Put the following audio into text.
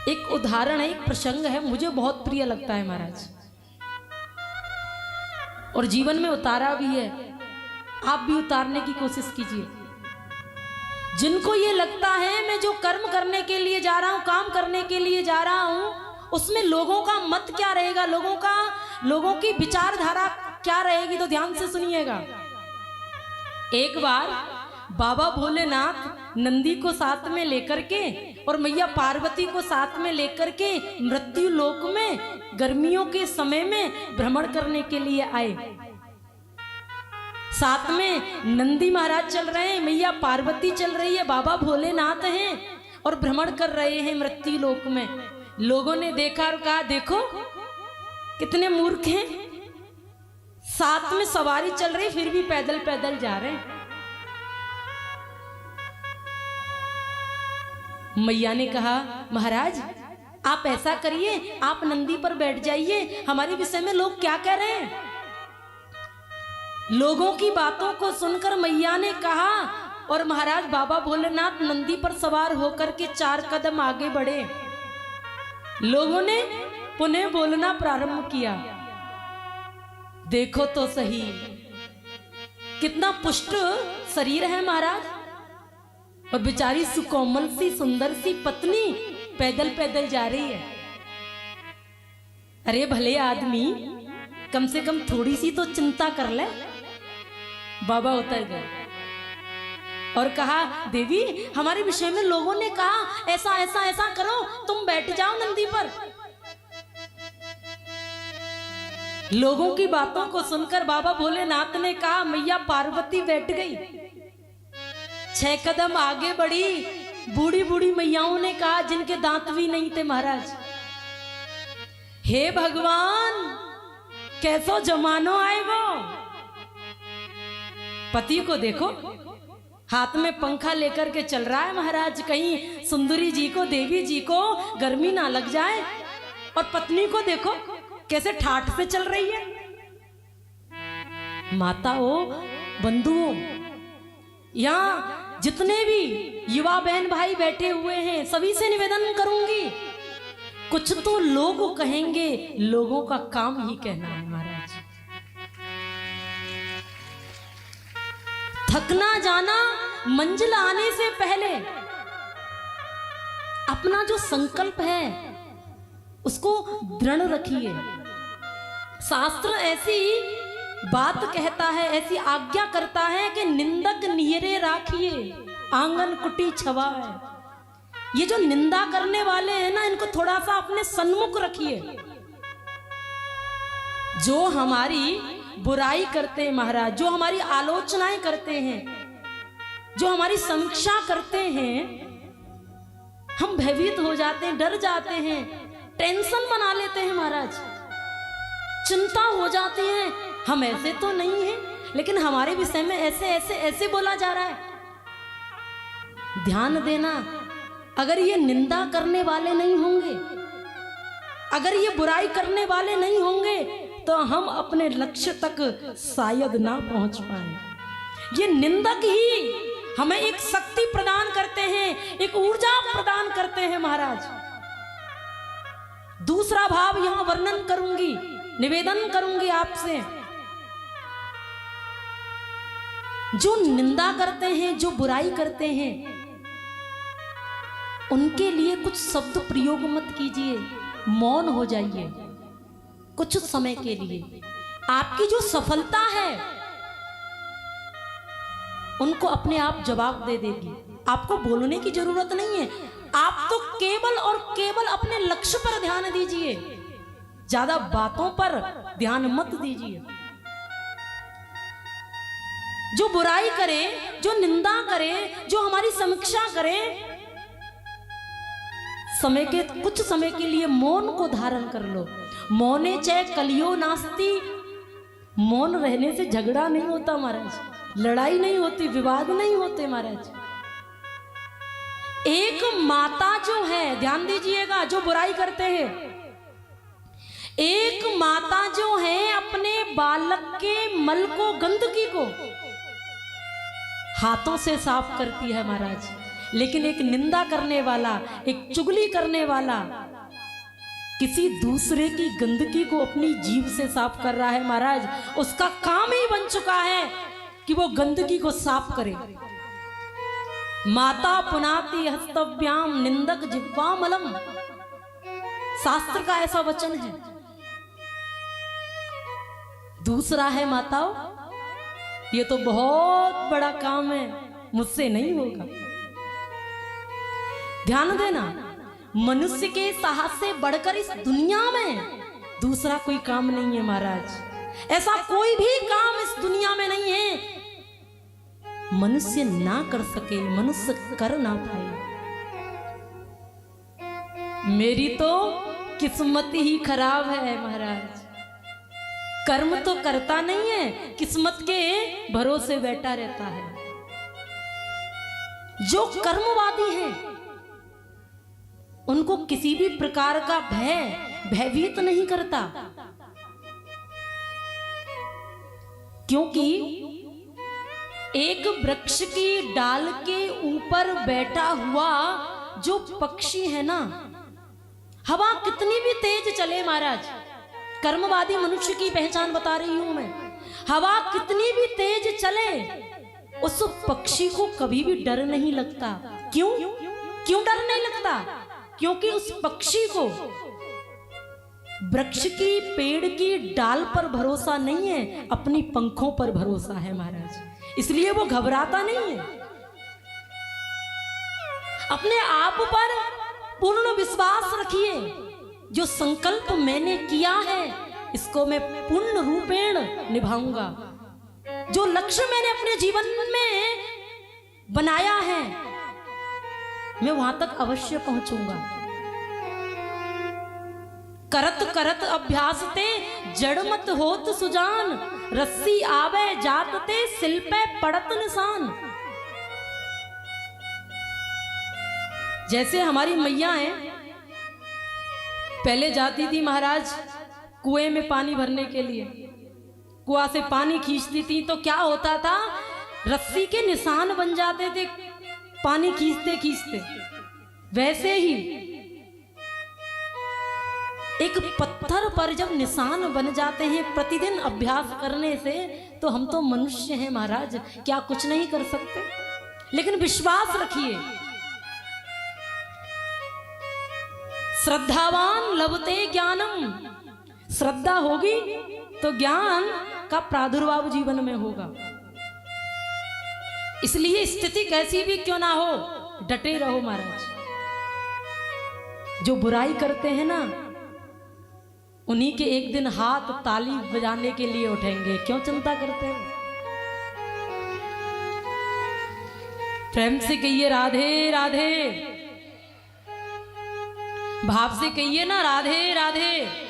एक उदाहरण है, एक प्रसंग है, मुझे बहुत प्रिय लगता है महाराज, और जीवन में उतारा भी है। आप भी उतारने की कोशिश कीजिए। जिनको ये लगता है मैं जो कर्म करने के लिए जा रहा हूं, काम करने के लिए जा रहा हूं, उसमें लोगों का मत क्या रहेगा, लोगों की विचारधारा क्या रहेगी, तो ध्यान से सुनिएगा। एक बार बाबा भोलेनाथ नंदी को साथ में लेकर के और मैया पार्वती को साथ में लेकर के मृत्यु लोक में गर्मियों के समय में भ्रमण करने के लिए आए। साथ में नंदी महाराज चल रहे हैं, मैया पार्वती चल रही है, बाबा भोलेनाथ हैं और भ्रमण कर रहे हैं मृत्यु लोक में। लोगों ने देखा और कहा देखो कितने मूर्ख हैं, साथ में सवारी चल रही फिर भी पैदल पैदल जा रहे हैं। मैया ने कहा महाराज आप ऐसा करिए, आप नंदी पर बैठ जाइए, हमारे विषय में लोग क्या कह रहे हैं। लोगों की बातों को सुनकर मैया ने कहा और महाराज बाबा भोलेनाथ नंदी पर सवार होकर के 4 कदम आगे बढ़े। लोगों ने पुनः बोलना प्रारंभ किया, देखो तो सही कितना पुष्ट शरीर है महाराज, और बेचारी सुकोमल सी सुंदर सी पत्नी पैदल पैदल जा रही है। अरे भले आदमी कम से कम थोड़ी सी तो चिंता कर ले। बाबा उतर गए और कहा देवी हमारे विषय में लोगों ने कहा ऐसा ऐसा ऐसा करो, तुम बैठ जाओ नंदी पर। लोगों की बातों को सुनकर बाबा भोलेनाथ ने कहा, मैया पार्वती बैठ गई। 6 कदम आगे बढ़ी, बूढ़ी बूढ़ी मैयाओं ने कहा जिनके दांत भी नहीं थे, महाराज हे भगवान कैसो जमानो आएगो। पति को देखो हाथ में पंखा लेकर के चल रहा है महाराज, कहीं सुंदरी जी को देवी जी को गर्मी ना लग जाए, और पत्नी को देखो कैसे ठाठ पे चल रही है। माताओं बंधुओं, यहाँ जितने भी युवा बहन भाई बैठे हुए हैं सभी से निवेदन करूंगी, कुछ तो लोग कहेंगे, लोगों का काम ही कहना है महाराज। थकना जाना मंजिल आने से पहले अपना जो संकल्प है उसको दृढ़ रखिए। शास्त्र ऐसी बात कहता है, ऐसी आज्ञा करता है कि निंदक नियरे राखिए आंगन कुटी छवा है। ये जो निंदा करने वाले हैं ना, इनको थोड़ा सा अपने सन्मुख रखिए। जो हमारी बुराई करते हैं महाराज, जो हमारी आलोचनाएं करते हैं, जो हमारी समीक्षा करते हैं, हम भयभीत हो जाते हैं, डर जाते हैं, टेंशन बना लेते हैं महाराज, चिंता हो जाती है। हम ऐसे तो नहीं हैं, लेकिन हमारे विषय में ऐसे ऐसे ऐसे बोला जा रहा है। ध्यान देना, अगर ये निंदा करने वाले नहीं होंगे, अगर ये बुराई करने वाले नहीं होंगे, तो हम अपने लक्ष्य तक शायद ना पहुंच पाए। ये निंदक ही हमें एक शक्ति प्रदान करते हैं, एक ऊर्जा प्रदान करते हैं महाराज। दूसरा भाव यहां वर्णन करूंगी, निवेदन करूंगी आपसे। जो निंदा करते हैं, जो बुराई करते हैं, उनके लिए कुछ शब्द प्रयोग मत कीजिए, मौन हो जाइए कुछ समय के लिए। आपकी जो सफलता है उनको अपने आप जवाब दे देगी, आपको बोलने की जरूरत नहीं है। आप तो केवल और केवल अपने लक्ष्य पर ध्यान दीजिए, ज्यादा बातों पर ध्यान मत दीजिए। जो बुराई करे, जो निंदा करे, जो हमारी समीक्षा करे, समय के कुछ समय के लिए मौन को धारण कर लो। मौने चै कलियो नास्ती, मौन रहने से झगड़ा नहीं होता महाराज, लड़ाई नहीं होती, विवाद नहीं होते महाराज। एक माता जो है, ध्यान दीजिएगा, जो बुराई करते हैं, एक माता जो है अपने बालक के मल को, गंदगी को हाथों से साफ करती है महाराज। लेकिन एक निंदा करने वाला, एक चुगली करने वाला किसी दूसरे की गंदगी को अपनी जीभ से साफ कर रहा है महाराज, उसका काम ही बन चुका है कि वो गंदगी को साफ करे। माता पुनाति हस्तव्याम निंदक जिह्वामलम, शास्त्र का ऐसा वचन है। दूसरा है माताओं, ये तो बहुत बड़ा काम है, मुझसे नहीं होगा। ध्यान देना, मनुष्य के साहस से बढ़कर इस दुनिया में दूसरा कोई काम नहीं है महाराज। ऐसा कोई भी काम इस दुनिया में नहीं है मनुष्य ना कर सके, मनुष्य कर ना पाए। मेरी तो किस्मत ही खराब है महाराज, कर्म तो करता नहीं है, किस्मत के भरोसे बैठा रहता है। जो कर्मवादी हैं उनको किसी भी प्रकार का भयभीत नहीं करता, क्योंकि एक वृक्ष की डाल के ऊपर बैठा हुआ जो पक्षी है ना, हवा कितनी भी तेज चले महाराज, कर्मवादी मनुष्य की पहचान बता रही हूं मैं, हवा कितनी भी तेज चले उस पक्षी को कभी भी डर नहीं लगता। क्यों डर नहीं लगता? क्योंकि उस पक्षी को वृक्ष की, पेड़ की डाल पर भरोसा नहीं है, अपनी पंखों पर भरोसा है महाराज, इसलिए वो घबराता नहीं है। अपने आप पर पूर्ण विश्वास रखिए, जो संकल्प मैंने किया है इसको मैं पूर्ण रूपेण निभाऊंगा, जो लक्ष्य मैंने अपने जीवन में बनाया है मैं वहां तक अवश्य पहुंचूंगा। करत करत अभ्यास ते जड़ मत होत सुजान, रस्सी आवे जात ते सिल पे पड़त निशान। जैसे हमारी मैया हैं, पहले जाती थी महाराज कुएं में पानी भरने के लिए, कुआं से पानी खींचती थी तो क्या होता था, रस्सी के निशान बन जाते थे पानी खींचते खींचते। वैसे ही एक पत्थर पर जब निशान बन जाते हैं प्रतिदिन अभ्यास करने से, तो हम तो मनुष्य हैं महाराज, क्या कुछ नहीं कर सकते। लेकिन विश्वास रखिए, श्रद्धावान लभते ज्ञानम, श्रद्धा होगी तो ज्ञान का प्रादुर्भाव जीवन में होगा। इसलिए स्थिति कैसी भी क्यों ना हो, डटे रहो महाराज। जो बुराई करते हैं ना, उन्हीं के एक दिन हाथ ताली बजाने के लिए उठेंगे, क्यों चिंता करते हो। प्रेम से कहिए राधे राधे, भाव से कहिए ना राधे राधे।